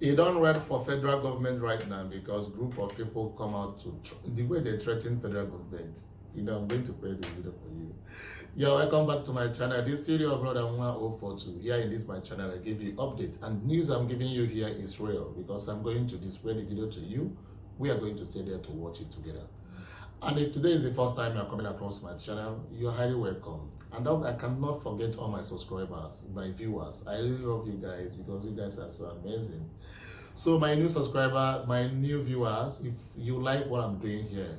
You don't run for federal government right now because group of people come out to the way they threaten federal government. You know, I'm going to play the video for you. Yo, welcome back to my channel. This studio brother 1042. Here in this my channel, I give you updates and news I'm giving you here is real because I'm going to display the video to you. We are going to stay there to watch it together. And if today is the first time you're coming across my channel, you're highly welcome. And I cannot forget all my subscribers, my viewers. I really love you guys because you guys are so amazing. So my new subscriber, my new viewers, if you like what I'm doing here,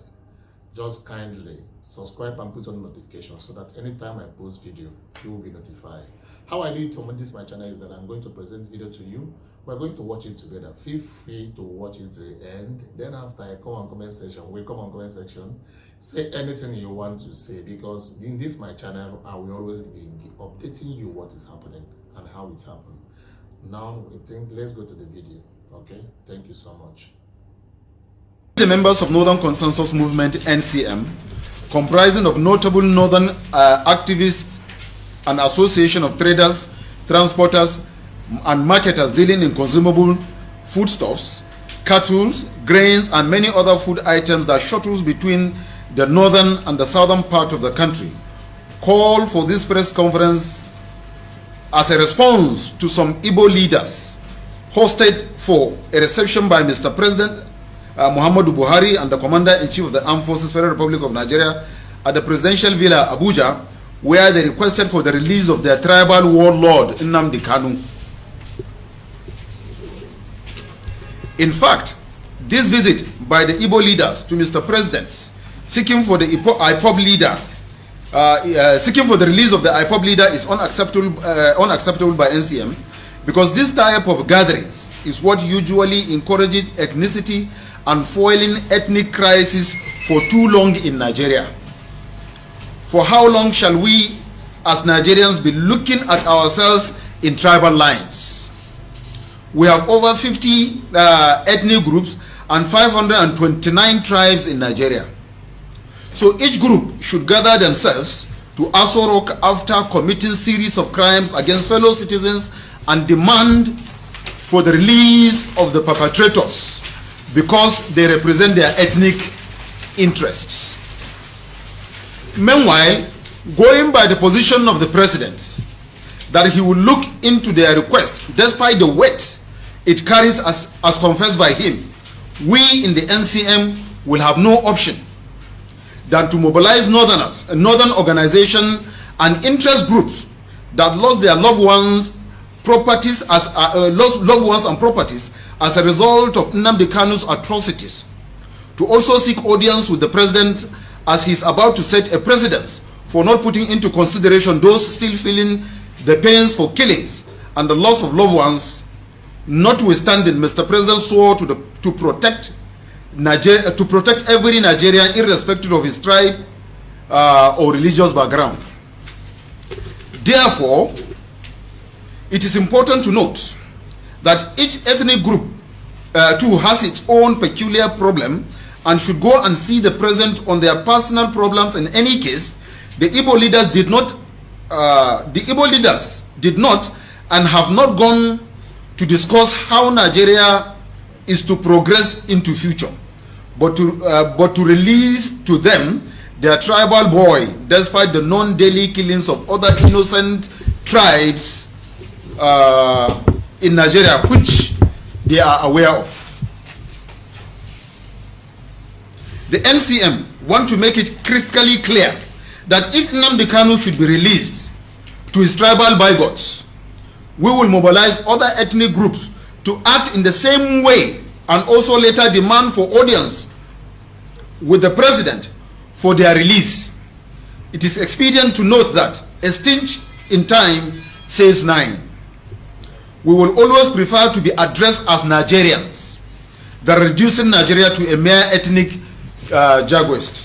just kindly subscribe and put on notifications so that anytime I post video, you will be notified. How I do it on this my channel is that I'm going to present video to you. We're going to watch it together. Feel free to watch it to the end. Then after I come on comment section, we come on comment section, say anything you want to say because in this my channel, I will always be updating you what is happening and how it's happened. Now let's go to the video. Okay, thank you so much. The members of Northern Consensus Movement (NCM), comprising of notable northern activists and association of traders, transporters, and marketers dealing in consumable foodstuffs, cattle, grains, and many other food items that shuttles between the northern and the southern part of the country, call for this press conference as a response to some Igbo leaders hosted for a reception by Mr. President Muhammadu Buhari and the Commander-in-Chief of the Armed Forces Federal Republic of Nigeria at the Presidential Villa, Abuja, where they requested for the release of their tribal warlord, Nnamdi Kanu. In fact, this visit by the Igbo leaders to Mr. President, seeking for the IPOB leader, seeking for the release of the IPOB leader is unacceptable by NCM, because this type of gatherings is what usually encourages ethnicity and foiling ethnic crisis for too long in Nigeria. For how long shall we as Nigerians be looking at ourselves in tribal lines? We have over 50 ethnic groups and 529 tribes in Nigeria. So each group should gather themselves to Aso Rock after committing series of crimes against fellow citizens and demand for the release of the perpetrators because they represent their ethnic interests. Meanwhile, going by the position of the president that he will look into their request despite the weight it carries as confessed by him, we in the NCM will have no option than to mobilize northern organizations and interest groups that lost their loved ones and properties as a result of Nnamdi Kanu's atrocities, to also seek audience with the president as he is about to set a precedent for not putting into consideration those still feeling the pains for killings and the loss of loved ones, notwithstanding Mr. President swore to protect every Nigerian irrespective of his tribe or religious background. Therefore, it is important to note that each ethnic group too has its own peculiar problem and should go and see the president on their personal problems. In any case, the Igbo leaders did not and have not gone to discuss how Nigeria is to progress into future, but to release to them their tribal boy, despite the non-daily killings of other innocent tribes in Nigeria, which they are aware of. The NCM want to make it critically clear that if Nnamdi Kanu should be released to his tribal bygones, we will mobilize other ethnic groups to act in the same way and also later demand for audience with the president for their release. It is expedient to note that a stitch in time saves 9. We will always prefer to be addressed as Nigerians than reducing Nigeria to a mere ethnic jaguist.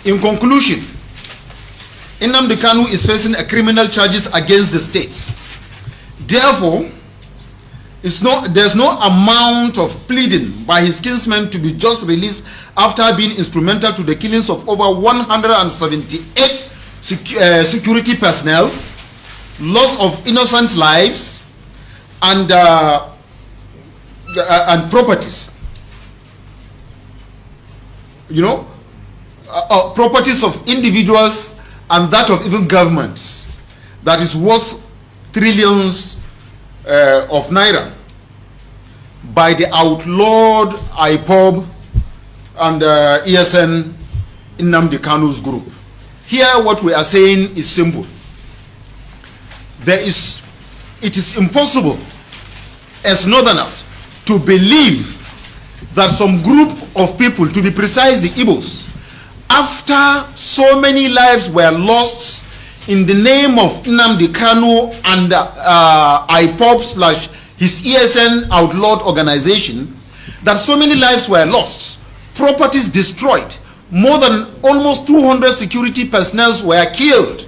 In conclusion, Nnamdi Kanu is facing a criminal charges against the states. Therefore, there's no amount of pleading by his kinsmen to be just released after being instrumental to the killings of over 178 security personnel, loss of innocent lives, and properties. You know, properties of individuals and that of even governments that is worth trillions of naira by the outlawed IPOB and ESN Nnamdi Kanu's group. Here what we are saying is simple. It is impossible as northerners to believe that some group of people, to be precise the Igbos, after so many lives were lost in the name of Nnamdi Kanu and IPOB / his ESN outlawed organization, that so many lives were lost, properties destroyed, more than almost 200 security personnel were killed,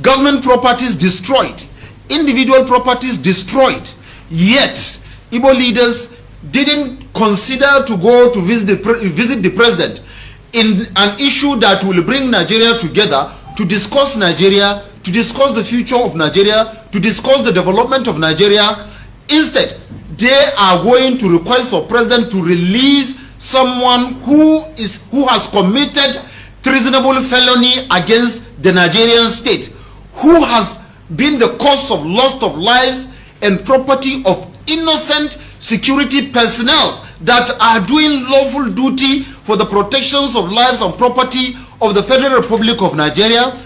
government properties destroyed, individual properties destroyed, yet Igbo leaders didn't consider to go to visit the president in an issue that will bring Nigeria together to discuss Nigeria, to discuss the future of Nigeria, to discuss the development of Nigeria. Instead, they are going to request for president to release someone who has committed treasonable felony against the Nigerian state, who has been the cause of loss of lives and property of innocent security personnel that are doing lawful duty for the protections of lives and property of the Federal Republic of Nigeria,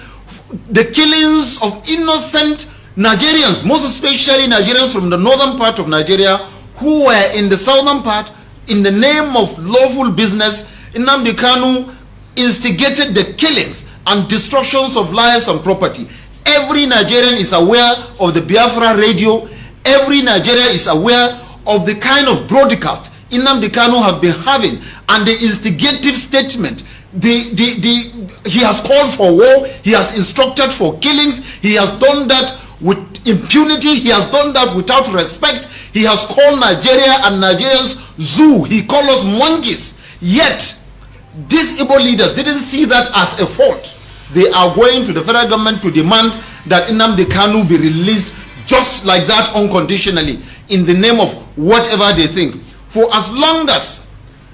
the killings of innocent Nigerians, most especially Nigerians from the northern part of Nigeria who were in the southern part in the name of lawful business. Nnamdi Kanu instigated the killings and destructions of lives and property. Every Nigerian is aware of the Biafra radio. Every Nigerian is aware of the kind of broadcast Nnamdi Kanu have been having and the instigative statement. He has called for war. He has instructed for killings. He has done that with impunity. He has done that without respect. He has called Nigeria and Nigerians zoo. He called us monkeys. Yet, these Igbo leaders didn't see that as a fault. They are going to the federal government to demand that Nnamdi Kanu be released just like that unconditionally in the name of whatever they think. For as long as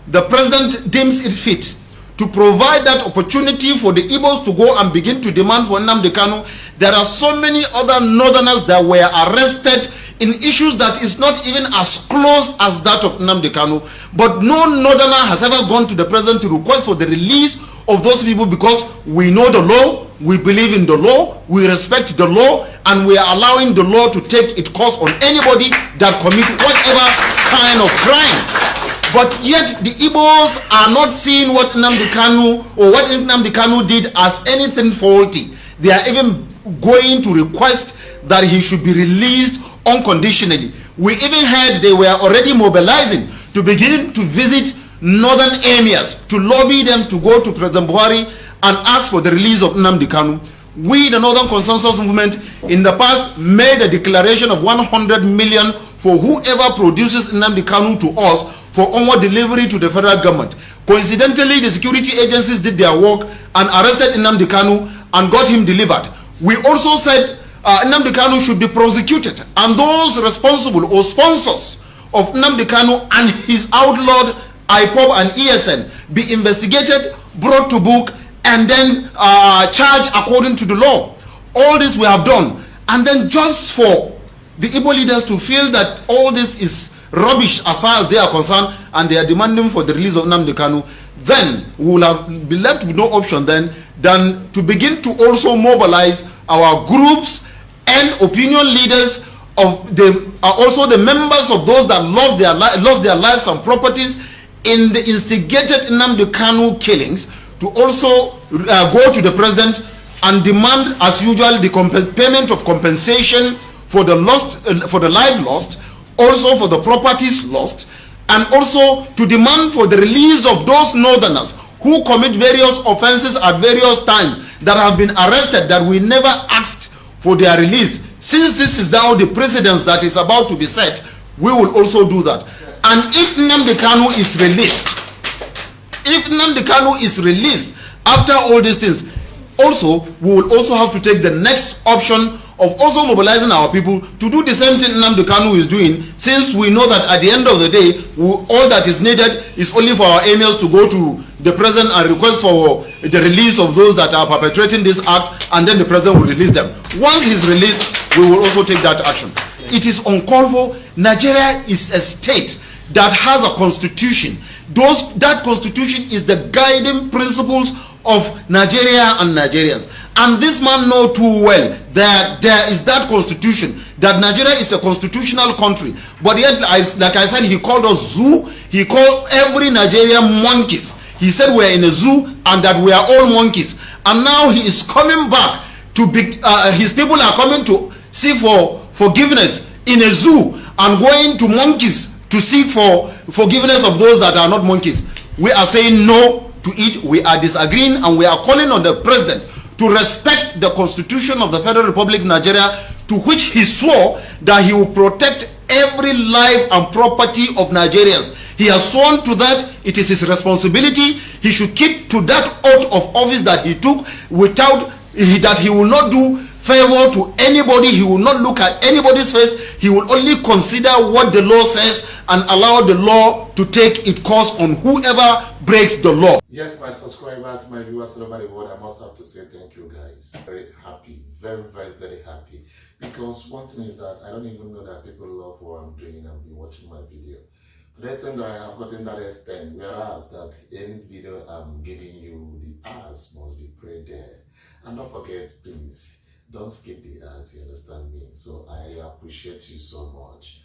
the president deems it fit to provide that opportunity for the Igbos to go and begin to demand for Nnamdi Kanu, there are so many other northerners that were arrested in issues that is not even as close as that of Nnamdi Kanu. But no northerner has ever gone to the president to request for the release of those people, because we know the law, we believe in the law, we respect the law, and we are allowing the law to take its course on anybody that commit whatever kind of crime. But yet the Igbos are not seeing what Nnamdi Kanu or what Nnamdi Kanu did as anything faulty. They are even going to request that he should be released unconditionally. We even heard they were already mobilizing to begin to visit northern emirs to lobby them to go to President Buhari and ask for the release of Nnamdi Kanu. We, the Northern Consensus Movement, in the past made a declaration of 100 million for whoever produces Nnamdi Kanu to us for onward delivery to the federal government. Coincidentally, the security agencies did their work and arrested Nnamdi Kanu and got him delivered. We also said Nnamdi Kanu should be prosecuted, and those responsible or sponsors of Nnamdi Kanu and his outlawed IPOB and ESN be investigated, brought to book, and then charged according to the law. All this we have done, and then just for the Igbo leaders to feel that all this is rubbish as far as they are concerned, and they are demanding for the release of Nnamdi Kanu, then we will have be left with no option then than to begin to also mobilize our groups and opinion leaders of the also the members of those that lost their lives and properties in the instigated Nnamdi Kanu killings, to also go to the president and demand, as usual, the payment of compensation for the life lost, also for the properties lost, and also to demand for the release of those northerners who commit various offenses at various times that have been arrested that we never asked for their release. Since this is now the precedence that is about to be set, we will also do that. And if Nnamdi Kanu is released, after all these things, also we will also have to take the next option of also mobilizing our people to do the same thing Nnamdi Kanu is doing, since we know that at the end of the day, all that is needed is only for our emirs to go to the president and request for the release of those that are perpetrating this act, and then the president will release them. Once he's released, we will also take that action. It is uncalled for. Nigeria is a state that has a constitution. That constitution is the guiding principles of Nigeria and Nigerians. And this man knows too well that there is that constitution, that Nigeria is a constitutional country. But yet, like I said, he called us zoo. He called every Nigerian monkeys. He said we're in a zoo and that we are all monkeys. And now he is coming back to be, his people are coming to seek for forgiveness in a zoo and going to monkeys to seek for forgiveness of those that are not monkeys. We are saying no to it. We are disagreeing, and we are calling on the president to respect the Constitution of the Federal Republic of Nigeria, to which he swore that he will protect every life and property of Nigerians. He has sworn to that. It is his responsibility. He should keep to that oath of office that he took, without that he will not do favor to anybody. He will not look at anybody's face. He will only consider what the law says and allow the law to take its course on whoever breaks the law. Yes, my subscribers, my viewers all over the world, I must have to say thank you guys. Very happy, very, very, very happy. Because one thing is that I don't even know that people love what I'm doing and be watching my video. To the extent that I have gotten that extent, whereas that any video I'm giving you, the ads must be prayed there. And don't forget, please, don't skip the ads, you understand me? So I appreciate you so much.